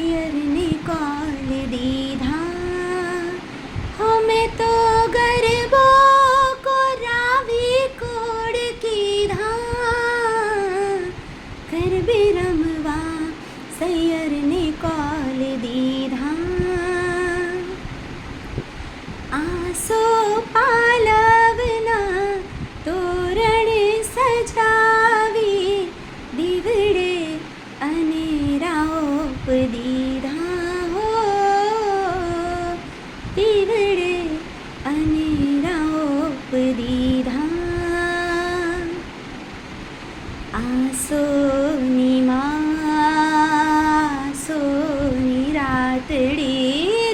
सैयर ने कॉल दीधा, हमें तो गरबो को रावी कोड कीधा। गरबे रमवा सैयर ने कॉल दीधा, आसो पालवना तोरण सजावी, दीवड़े अनेरा ओप दीधा हो, दीवड़े अनेरा ओप दीधा। आसोनी सोनी रातड़ी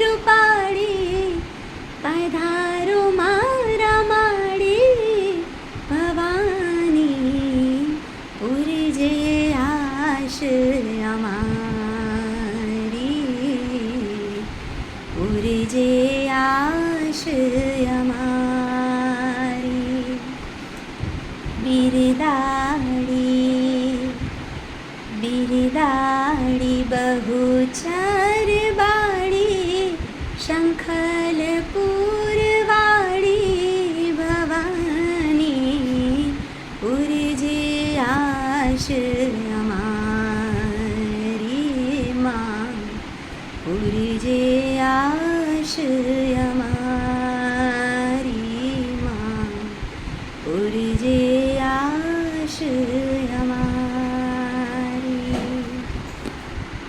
रूपाड़ी, पधारो मारा माड़ी भवानी, उर्जे आश अमारी, उर्जे आश अमारी। बिरदाड़ी बहुचर बाड़ी, शंखलपुरवाड़ी भवानी, उर्जे आश अमारी माँ, उर्जे आश